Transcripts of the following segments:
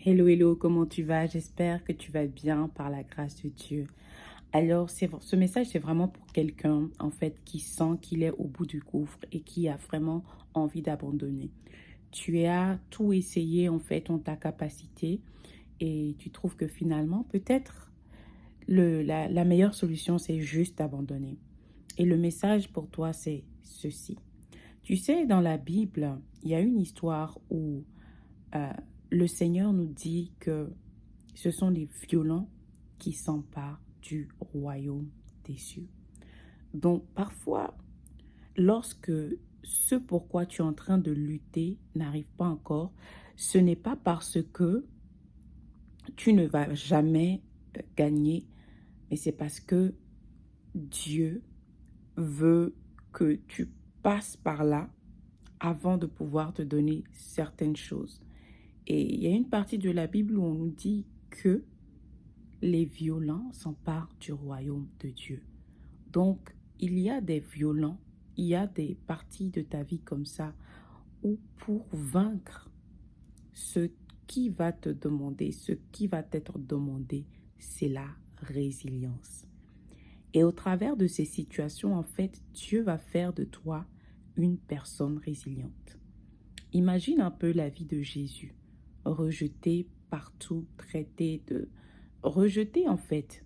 Hello, hello, comment tu vas? J'espère que tu vas bien par la grâce de Dieu. Alors, ce message, c'est vraiment pour quelqu'un, en fait, qui sent qu'il est au bout du gouffre et qui a vraiment envie d'abandonner. Tu as tout essayé, en fait, en ta capacité et tu trouves que finalement, peut-être, la meilleure solution, c'est juste d'abandonner. Et le message pour toi, c'est ceci. Tu sais, dans la Bible, il y a une histoire où euh, le Seigneur nous dit que ce sont les violents qui s'emparent du royaume des cieux. Donc parfois, lorsque ce pourquoi tu es en train de lutter n'arrive pas encore, ce n'est pas parce que tu ne vas jamais gagner, mais c'est parce que Dieu veut que tu passes par là avant de pouvoir te donner certaines choses. Et il y a une partie de la Bible où on nous dit que les violents s'emparent du royaume de Dieu. Donc, il y a des violents, il y a des parties de ta vie comme ça où pour vaincre ce qui va te demander, ce qui va t'être demandé, c'est la résilience. Et au travers de ces situations, en fait, Dieu va faire de toi une personne résiliente. Imagine un peu la vie de Jésus, rejeté partout, rejeté en fait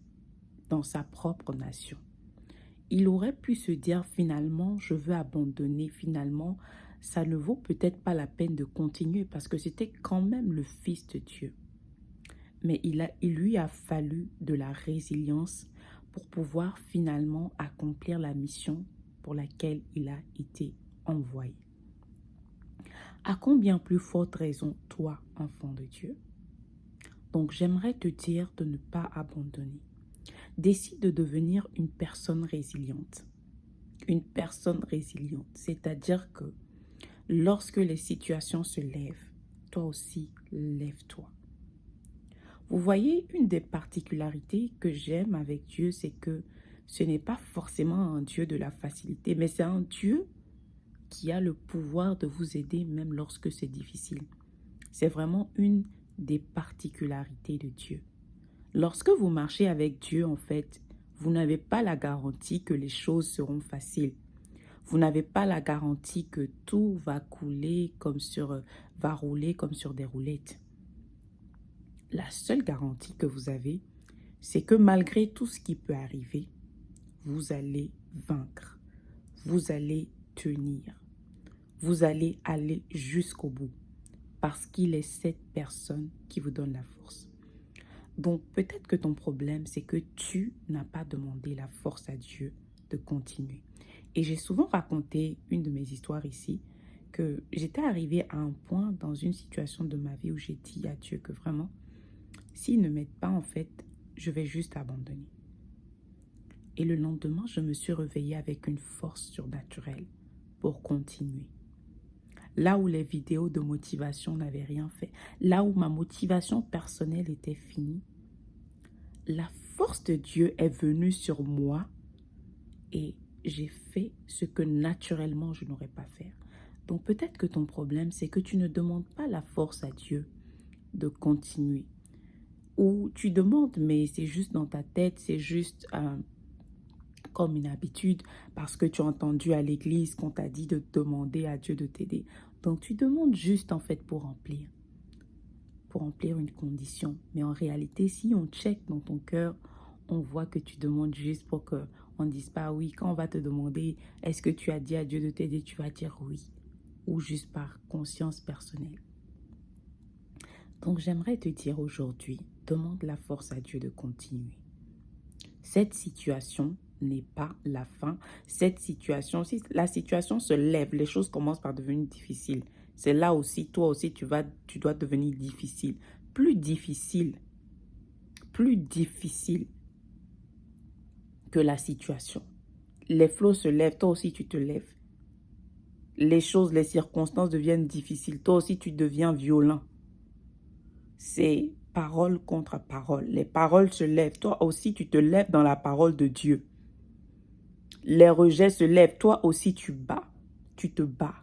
dans sa propre nation. Il aurait pu se dire finalement, je veux abandonner, finalement, ça ne vaut peut-être pas la peine de continuer parce que c'était quand même le Fils de Dieu. Mais il lui a fallu de la résilience pour pouvoir finalement accomplir la mission pour laquelle il a été envoyé. À combien plus forte raison, toi, enfant de Dieu? Donc, j'aimerais te dire de ne pas abandonner. Décide de devenir une personne résiliente. Une personne résiliente, c'est-à-dire que lorsque les situations se lèvent, toi aussi, lève-toi. Vous voyez, une des particularités que j'aime avec Dieu, c'est que ce n'est pas forcément un Dieu de la facilité, mais c'est un Dieu qui a le pouvoir de vous aider même lorsque c'est difficile. C'est vraiment une des particularités de Dieu. Lorsque vous marchez avec Dieu, en fait, vous n'avez pas la garantie que les choses seront faciles. Vous n'avez pas la garantie que tout va va rouler comme sur des roulettes. La seule garantie que vous avez, c'est que malgré tout ce qui peut arriver, vous allez vaincre. Vous allez tenir. Vous allez aller jusqu'au bout. Parce qu'il est cette personne qui vous donne la force. Donc, peut-être que ton problème, c'est que tu n'as pas demandé la force à Dieu de continuer. Et j'ai souvent raconté une de mes histoires ici, que j'étais arrivée à un point dans une situation de ma vie où j'ai dit à Dieu que vraiment, s'il ne m'aide pas, en fait, je vais juste abandonner. Et le lendemain, je me suis réveillée avec une force surnaturelle pour continuer. Là où les vidéos de motivation n'avaient rien fait, là où ma motivation personnelle était finie, la force de Dieu est venue sur moi et j'ai fait ce que naturellement je n'aurais pas fait. Donc peut-être que ton problème, c'est que tu ne demandes pas la force à Dieu de continuer. Ou tu demandes, mais c'est juste dans ta tête, c'est juste comme une habitude parce que tu as entendu à l'église qu'on t'a dit de demander à Dieu de t'aider. Donc tu demandes juste en fait pour remplir une condition. Mais en réalité, si on check dans ton cœur, on voit que tu demandes juste pour qu'on ne dise pas oui. Quand on va te demander, est-ce que tu as dit à Dieu de t'aider, tu vas dire oui. Ou juste par conscience personnelle. Donc j'aimerais te dire aujourd'hui, demande la force à Dieu de continuer. Cette situation n'est pas la fin. Cette situation, si la situation se lève, les choses commencent par devenir difficiles. C'est là aussi, toi aussi, tu dois devenir difficile. Plus difficile que la situation. Les flots se lèvent, toi aussi tu te lèves. Les choses, les circonstances deviennent difficiles. Toi aussi tu deviens violent. C'est parole contre parole. Les paroles se lèvent. Toi aussi tu te lèves dans la parole de Dieu. Les rejets se lèvent. Toi aussi tu bats. Tu te bats.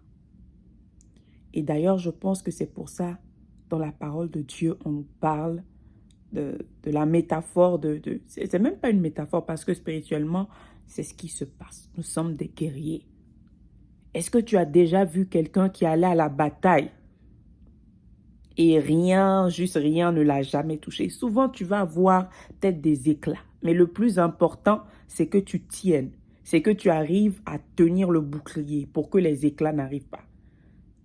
Et d'ailleurs, je pense que c'est pour ça, dans la parole de Dieu, on nous parle de la métaphore c'est même pas une métaphore parce que spirituellement, c'est ce qui se passe. Nous sommes des guerriers. Est-ce que tu as déjà vu quelqu'un qui allait à la bataille et rien, juste rien ne l'a jamais touché? Souvent, tu vas avoir peut-être des éclats. Mais le plus important, c'est que tu tiennes. C'est que tu arrives à tenir le bouclier pour que les éclats n'arrivent pas.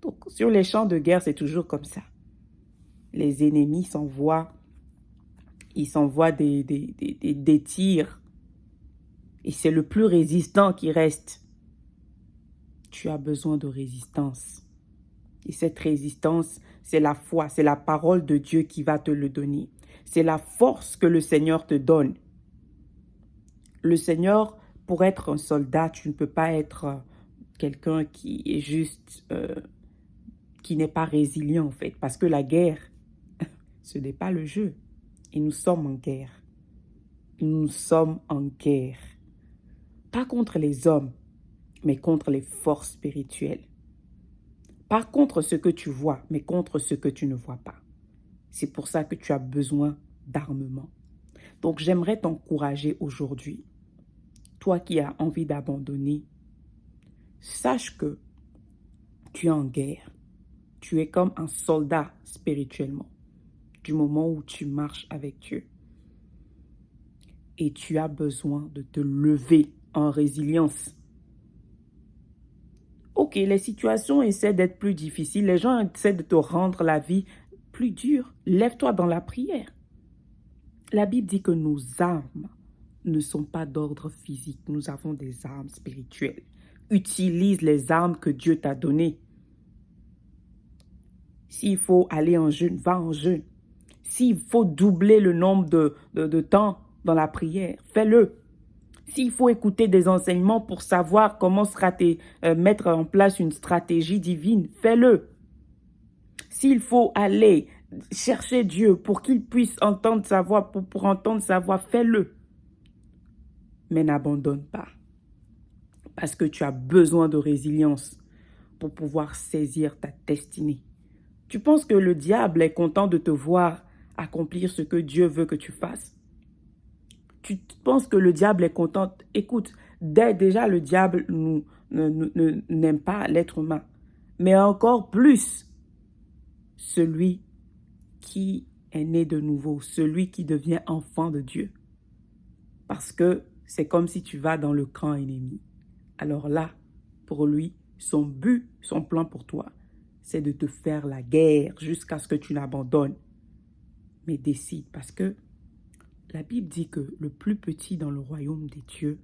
Donc, sur les champs de guerre, c'est toujours comme ça. Les ennemis s'envoient des tirs. Et c'est le plus résistant qui reste. Tu as besoin de résistance. Et cette résistance, c'est la foi, c'est la parole de Dieu qui va te le donner. C'est la force que le Seigneur te donne. Le Seigneur, pour être un soldat, tu ne peux pas être quelqu'un qui est juste, qui n'est pas résilient en fait. Parce que la guerre, ce n'est pas le jeu. Et nous sommes en guerre. Nous sommes en guerre. Pas contre les hommes, mais contre les forces spirituelles. Pas contre ce que tu vois, mais contre ce que tu ne vois pas. C'est pour ça que tu as besoin d'armement. Donc, j'aimerais t'encourager aujourd'hui. Toi qui as envie d'abandonner, sache que tu es en guerre. Tu es comme un soldat spirituellement du moment où tu marches avec Dieu. Et tu as besoin de te lever en résilience. Ok, les situations essaient d'être plus difficiles. Les gens essaient de te rendre la vie plus dure. Lève-toi dans la prière. La Bible dit que nos armes ne sont pas d'ordre physique. Nous avons des armes spirituelles. Utilise les armes que Dieu t'a données. S'il faut aller en jeûne, va en jeûne. S'il faut doubler le nombre de temps dans la prière, fais-le. S'il faut écouter des enseignements pour savoir comment mettre en place une stratégie divine, fais-le. S'il faut aller chercher Dieu pour qu'il puisse entendre sa voix, pour entendre sa voix, fais-le. Mais n'abandonne pas. Parce que tu as besoin de résilience pour pouvoir saisir ta destinée. Tu penses que le diable est content de te voir accomplir ce que Dieu veut que tu fasses? Tu penses que le diable est content? Écoute, déjà le diable n'aime pas l'être humain. Mais encore plus, celui qui est né de nouveau, celui qui devient enfant de Dieu. Parce que c'est comme si tu vas dans le camp ennemi. Alors là, pour lui, son but, son plan pour toi, c'est de te faire la guerre jusqu'à ce que tu n'abandonnes. Mais décide, parce que la Bible dit que le plus petit dans le royaume des dieux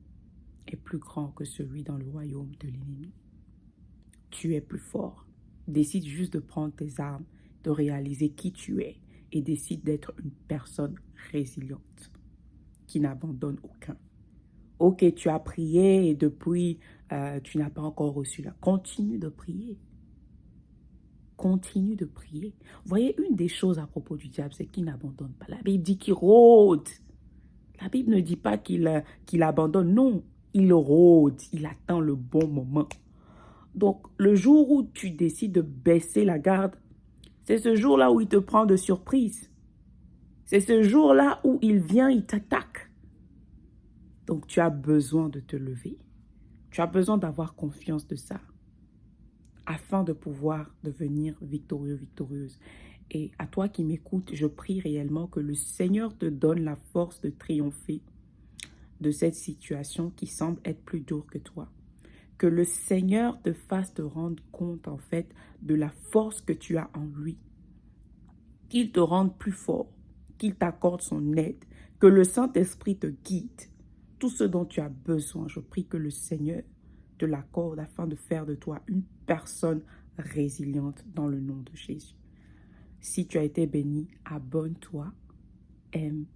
est plus grand que celui dans le royaume de l'ennemi. Tu es plus fort. Décide juste de prendre tes armes, de réaliser qui tu es et décide d'être une personne résiliente qui n'abandonne aucun. Ok, tu as prié et depuis, tu n'as pas encore reçu là. Continue de prier. Continue de prier. Vous voyez, une des choses à propos du diable, c'est qu'il n'abandonne pas. La Bible dit qu'il rôde. La Bible ne dit pas qu'il abandonne. Non, il rôde. Il attend le bon moment. Donc, le jour où tu décides de baisser la garde, c'est ce jour-là où il te prend de surprise. C'est ce jour-là où il vient, il t'attaque. Donc, tu as besoin de te lever. Tu as besoin d'avoir confiance de ça afin de pouvoir devenir victorieux, victorieuse. Et à toi qui m'écoutes, je prie réellement que le Seigneur te donne la force de triompher de cette situation qui semble être plus dure que toi. Que le Seigneur te fasse te rendre compte, en fait, de la force que tu as en lui. Qu'il te rende plus fort, qu'il t'accorde son aide, que le Saint-Esprit te guide. Tout ce dont tu as besoin, je prie que le Seigneur te l'accorde afin de faire de toi une personne résiliente dans le nom de Jésus. Si tu as été béni, abonne-toi, aime,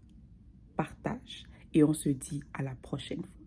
partage et on se dit à la prochaine fois.